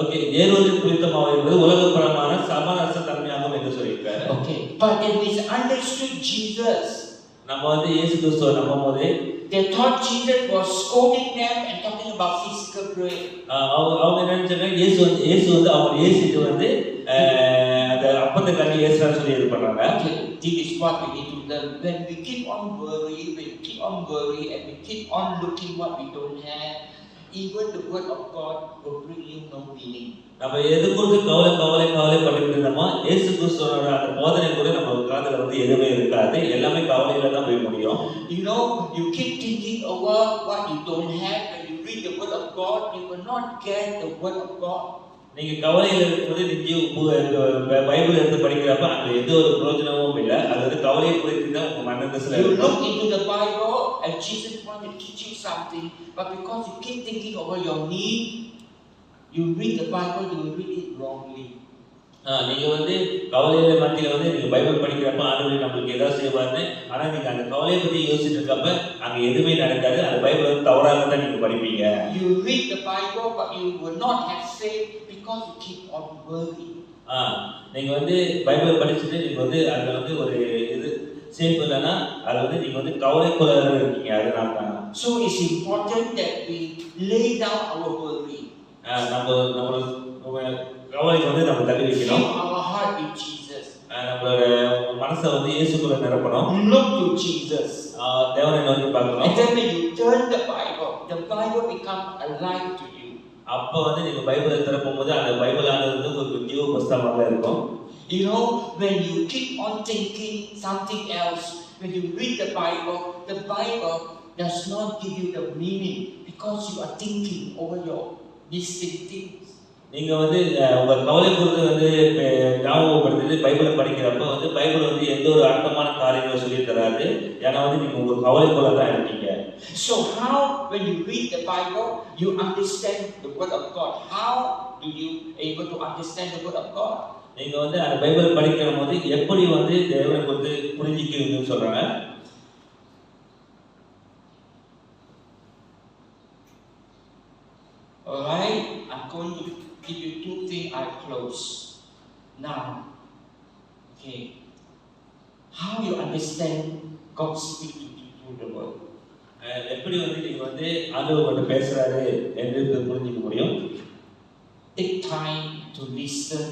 Okay, ஏரோதின் புளித்த மாவு என்பது உலகபரமான சமரச தன்மையாகவும் என்று சொல்லியிருக்காரு. Okay, but they misunderstood Jesus. நம்ம வந்து இயேசு கிறிஸ்துவை நம்பும்போது they thought Jesus was scolding them and talking about physical bread. அவங்க நினைச்சாங்க இயேசு வந்து அவங்க இயேசுக்கு வந்து அந்த அப்பத்தை காட்டி இயேசுன்னு சொல்லி இது பண்றாங்க. Okay, this is what we need to learn. When we keep on worry and we keep on looking what we don't have, even the word of God will bring you no meaning. நம்ம எது குறித்து கவலை பண்ணிட்டு இருந்தோமோ இயேசு கிறிஸ்துவோட அந்த போதனை கூட நம்ம காதுல வந்து எதுவுமே இருக்காது, எல்லாமே கவலையில தான் போய் முடியும். You know, you keep thinking over what you don't have. When you read the word of God, you will not get the word of God. நீங்க கவலையில இருக்கும்போது நீங்க பைபிள் எடுத்து படிக்கிறப்ப அங்க எந்த ஒரு பிரயோஜனமும் இல்லை. அதாவது கவலையை குறித்து தான் உங்க மனசுல you look into the Bible and Jesus wanted to teach you something, but because you keep thinking over your need, you read the Bible, you will read it wrongly. நீங்க வந்து கவலையில மத்தியில வந்து நீங்க பைபிள் படிக்கிறப்ப ஆண்டவர் நமக்கு ஏதாவது செய்வார்னு, ஆனா நீங்க அந்த கவலையை பத்தி யோசிச்சுட்டு இருக்கப்ப அங்க எதுவுமே நடக்காது. அந்த பைபிள் வந்து தவறாக தான் நீங்க படிப்பீங்க. You read the Bible but you will not have faith because you keep on worrying. நீங்க வந்து பைபிள் படிச்சுட்டு நீங்க வந்து அதுல வந்து ஒரு இது சேஃப் இல்லைன்னா அது வந்து நீங்க வந்து கவலைக்குள்ள இருக்கீங்க. அதனால தான். So it's important that we lay down our worry. நம்ம கவலையை வந்து நம்ம தள்ளி வைக்கணும். Our heart in Jesus. நம்மளோட மனசை வந்து இயேசுக்குள்ள நிரப்பணும். Look to Jesus. தேவனை நோக்கி பார்க்கணும். And then when you turn the Bible become alive to you. அப்ப வந்து நீங்க பைபிளை திறக்கும்போது அந்த பைபிளானது வந்து ஒரு ஜீவ புஸ்தகமாக இருக்கும். You know, when you keep on thinking something else, when you read the Bible does not give you the meaning because you are thinking over your missing things. நீங்க வந்து உங்க கவலை பொறுத்து வந்து ஞாபகப்படுத்திட்டு பைபிளை படிக்கிறப்ப வந்து பைபிள் வந்து எந்த ஒரு அர்த்தமான காரியங்களை சொல்லி தராது. ஏன்னா வந்து நீங்க உங்க கவலை போல தான் இருக்கீங்க. So how, when you read the Bible, you understand the word of God? How do you able to understand the word of God? நீங்க வந்து அந்த பைபிள் படிக்கிற போது எப்படி வந்து தேவனை குறித்து புரிஞ்சிக்குவீங்கன்னு சொல்றாங்க. Alright, I'm going to give you two things I close. Now, okay, how you understand God speak to you through the word? எப்படி வந்து நீங்க வந்து ஆண்டவர் கிட்ட பேசுறாரு என்று புரிஞ்சிக்க முடியும்? Take time to listen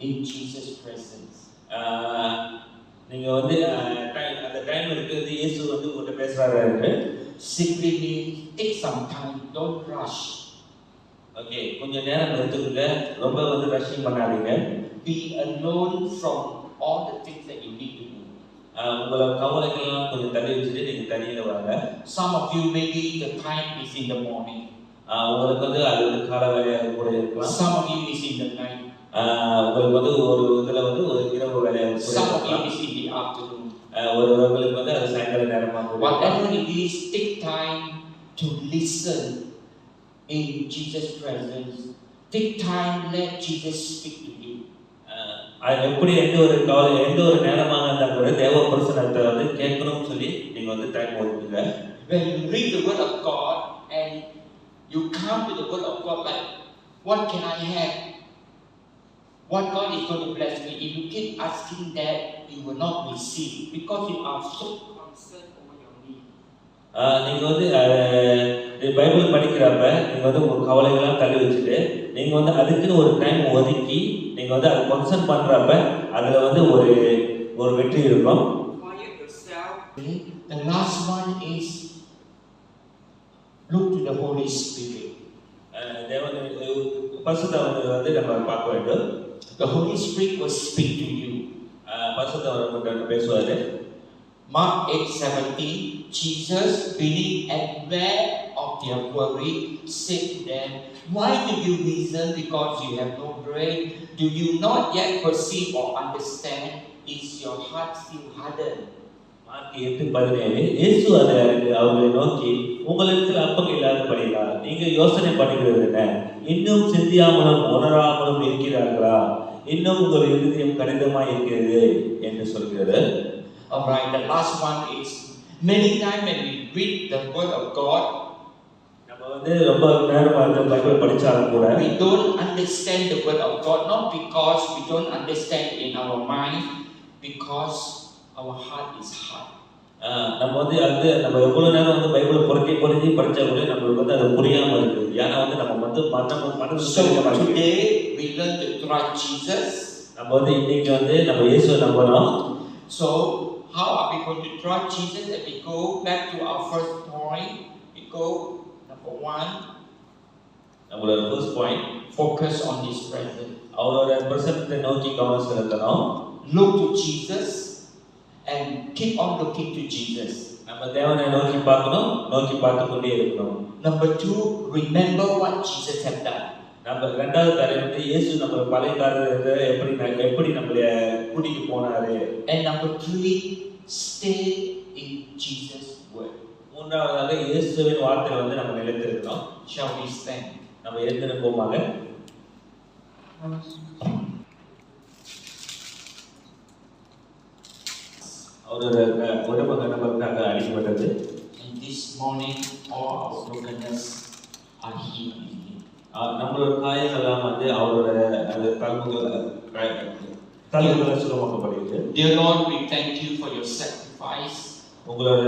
in Jesus' presence. நீங்க வந்து அந்த டைம் இருக்குது இயேசு வந்து உங்ககிட்ட பேசுறாரு என்று simply means take some time, don't rush. Okay, கொஞ்சம் நேரம் எடுத்துக்கங்க, ரொம்ப வந்து ரஷிங் பண்ணாதீங்க. Be alone from all the things that you need to do. உங்களோட கவலைகள்லாம் கொஞ்சம் தள்ளி வச்சுட்டு நீங்க தனியில வாங்க. Some of you maybe the time is in the morning. உங்களுக்கு வந்து அது வந்து காலை வேலையாக கூட இருக்கலாம். Some of you is in the night. உங்களுக்கு வந்து ஒரு இதுல வந்து ஒரு இரவு வேலையாக கூட Some of you இருக்கலாம். is in the afternoon. ஒருவங்களுக்கு வந்து அது சாயங்கால நேரமா கூட Whatever இருக்கலாம். it is, take time to listen in Jesus' presence. Take time, let Jesus speak to you. எப்படி எந்த ஒரு நேரமாக இருந்தா கூட தேவ பிரசன்னத்தை வந்து கேட்கணும்னு சொல்லி நீங்க வந்து time ஒதுக்குங்க. When you read the word of God and you come to the word of God like, what can I have? What God is going to bless me? If you keep asking that, you will not receive because you are so concerned over your need. நீங்க வந்து Bible படிக்கிறப்ப நீங்க வந்து உங்க கவலைகள்லாம் தள்ளி வச்சுட்டு நீங்க வந்து அதுக்குன்னு ஒரு டைம் ஒதுக்கி நீங்க வந்து அதை கன்சர்ன் பண்றப்ப அதுல வந்து ஒரு வெற்றி இருக்கும். Quiet yourself. The last one is look to the Holy Spirit. தேவன் பரிசுத்தவர் வந்து நம்ம பார்க்க வேண்டும். The Holy Spirit will speak to you. பரிசுத்தவர் உங்கள்கிட்ட பேசுவாரு. Mark 8:17, Jesus, being aware of their worry, said to them, why do you reason because you have no brain? Do you not yet perceive or understand? Is your heart still hardened? Mark 8:17 இயேசு அவர்களை நோக்கி உங்களுக்கு அப்பம் இல்லாதபடியா நீங்க யோசனை பண்ணுகிறது என்ன? இன்னும் சிந்தியாமலும் உணராமலும் இருக்கிறார்களா? இன்னும் உங்கள் இருதயம் கடினமாய் இருக்கிறது என்று சொல்கிறது. Alright, the last one is many times when we read the word of God, நம்ம வந்து ரொம்ப நேரமா இந்த பைபிள் படிச்சாலும் கூட we don't understand the word of God, not because we don't understand in our mind, because our heart is hard. நம்ம வந்து நம்ம எவ்வளவு நேரம் வந்து பைபிளை புரட்டி படிச்சா கூட நம்மளுக்கு வந்து அது புரியாம இருக்கு. ஏன்னா வந்து நம்ம வந்து So today we learn to trust Jesus. நம்ம வந்து இன்னைக்கு வந்து நம்ம இயேசுவை நம்பணும். So how are we going to trust Jesus? If we go back to our first point, we go number 1. நம்மளோட first point, focus on His presence. அவரோட பிரசன்னத்தை நோக்கி கவனம் செலுத்தணும். Look to Jesus and keep on looking to Jesus. நம்ம தேவனை நோக்கி பார்க்கணும், நோக்கி பார்த்து கொண்டே இருக்கணும். Number 2, remember what Jesus has done. நம்ம இரண்டாவது காரியம் வந்து இயேசு நம்ம பழைய காரியத்தை எப்படி நம்மள கூட்டிட்டு போனாரு. And number 3, stay in Jesus' word. மூன்றாவதாக இயேசுவின் வார்த்தையில வந்து நம்ம நிலைத்திருக்கணும். Shall we stand? நம்ம எழுந்து நிற்போமாக. அவரோட உடம்பு நமக்காக அடிக்கப்பட்டது. And this morning all our brokenness are healed. நம்மளோட காயங்கள் எல்லாம் வந்து அவரோட அந்த தழும்புகளை சுகமாக்கப்படுகிறது. Dear Lord, we thank you for your sacrifice. உங்களோட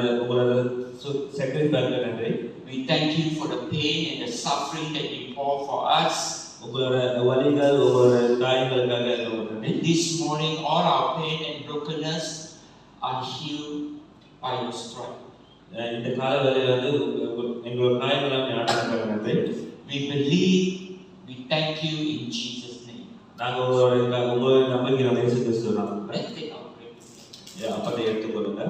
sacrifice நன்றி. We thank you for the pain and the suffering that you bore for us. உங்களோட வலிகள் உங்களோட காயங்களுக்காக நன்றி. This morning all our pain and brokenness are healed by your stripes. இந்த காலவெளியில வந்து எங்களோட காயங்கள் எல்லாம் ஞாபகமாக நன்றி. We believe, we thank you in Jesus' name. நாங்க உங்களோட நம்பிக்கையான இயேசு கிறிஸ்துவின் நாமத்தில் Let's take our break. அப்பத்தை எடுத்துக்கொள்ளுங்க.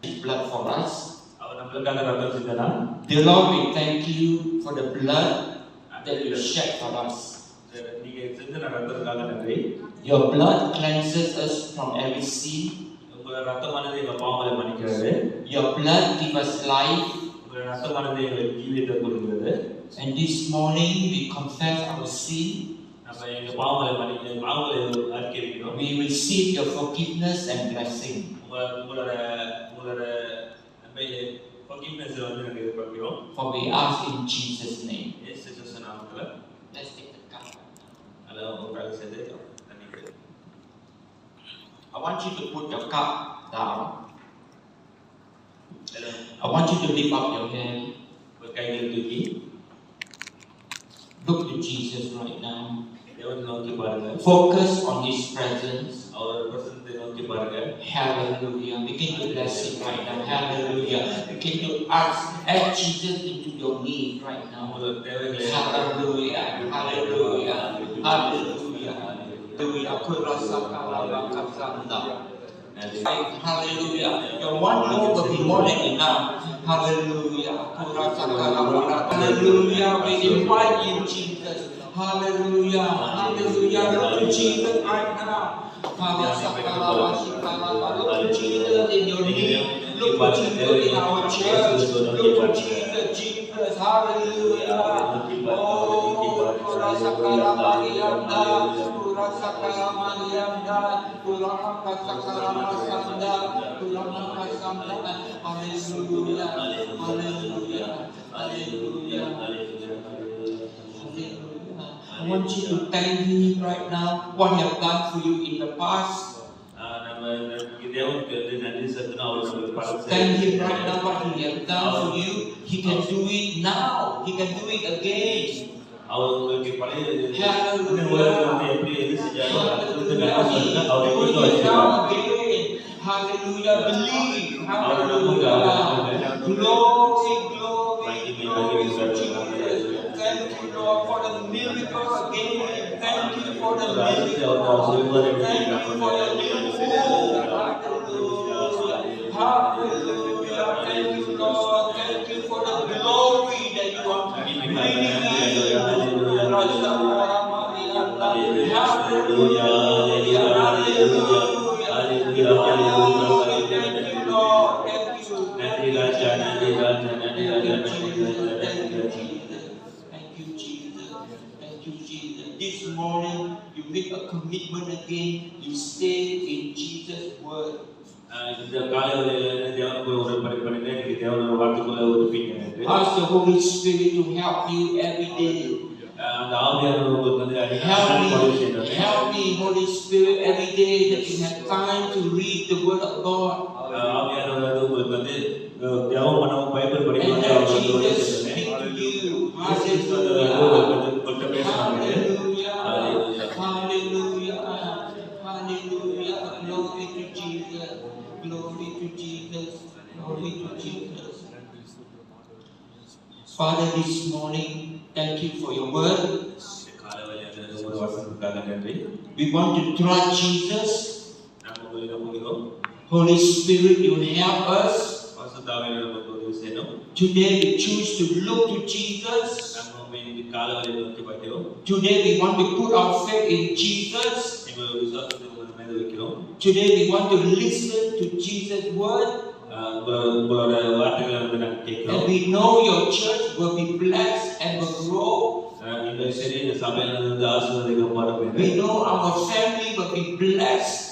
His blood for us. அவர் நம்மளுக்காக ரத்தம் சிந்தனா. Dear Lord, we thank you for the blood that you shed for us. நீங்க சிந்தின ரத்தத்துக்காக நன்றி. Your blood cleanses us from every sin. உங்களோட ரத்தமானது எங்க பாவங்களை மன்னிக்கிறது. Your blood gives us life. உங்களோட ரத்தமானது எங்களுக்கு ஜீவியத்தை கொடுக்கிறது. And this morning we confess our sin. நம்ம எங்க பாவங்களை அறிக்கையிடுகிறோம். We receive your forgiveness and blessing. உங்களோட நன்மை forgiveness வந்து நாங்க எதிர்பார்க்கிறோம். For we ask in Jesus' name. இயேசு கிறிஸ்து நாமத்தில. Let's take the cup. அல்ல உங்களால சேர்ந்து தண்ணீர். I want you to put your cup down. I want you to lift up your hand. உங்க கைகளை தூக்கி Look to Jesus right now. தேவனை நோக்கி பாருங்க. Focus on His presence. அவர் பிரசன்னத்தை நோக்கி பாருங்க. Hallelujah. Begin to bless Him right now. Hallelujah. Begin to add Jesus into your need right now. உங்களோட தேவைகளை Hallelujah. Hallelujah. Hallelujah. Hallelujah. Hallelujah. Your one Lord will be more than enough. Hallelujah. Hallelujah. We invite you, Jesus. Hallelujah. Hallelujah. Look to Jesus right now. Look to Jesus in your need. Look to Jesus in our church. Look to Jesus. Jesus. Hallelujah. I want you to thank Him right now what He has done for you in the past. Thank Him right now what He has done for you. He can do it now. He can do it again. Hallelujah. Believe. Hallelujah. Glory, glory, glory to Jesus. Thank you, Lord, for the miracle again. Thank you for the miracle. Thank you for the miracle. Hallelujah. Thank you, Lord. Thank you for the glory that you are bringing in. This morning, you make a commitment again. You stay in Jesus' word. Ask the Holy Spirit to help you every day. Help me, Holy Spirit, every day that you have time to read the Word of God. And let Jesus speak to you. Hallelujah. Hallelujah. Hallelujah. Glory to Jesus. Glory to Jesus. Glory to Jesus. Father, this morning, thank you for your word. We want to trust Jesus. Holy Spirit, you help us. Today we choose to look to Jesus. Today we want to put our faith in Jesus. Today we want to listen to Jesus' word. And we know your church will be blessed and will grow. We know our family will be blessed.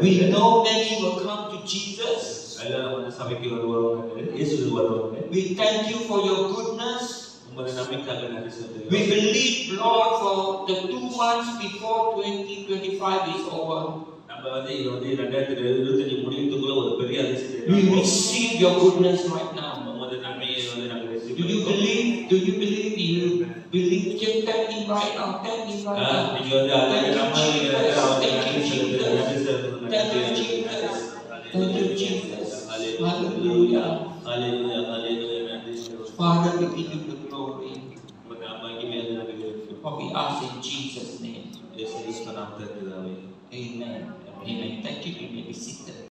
We know many will come to Jesus. We thank you for your goodness. We believe, Lord, for the 2 months before 2025 is over. We receive your goodness right now. Do you believe? Do you believe? You believe? Just thank Him right now. Thank Him right now. Thank you, Jesus. Thank you, Jesus. Thank you, Jesus. Hallelujah. Father, we give you the glory. For we ask in Jesus' name. Amen. Amen. Thank you. You may be seated.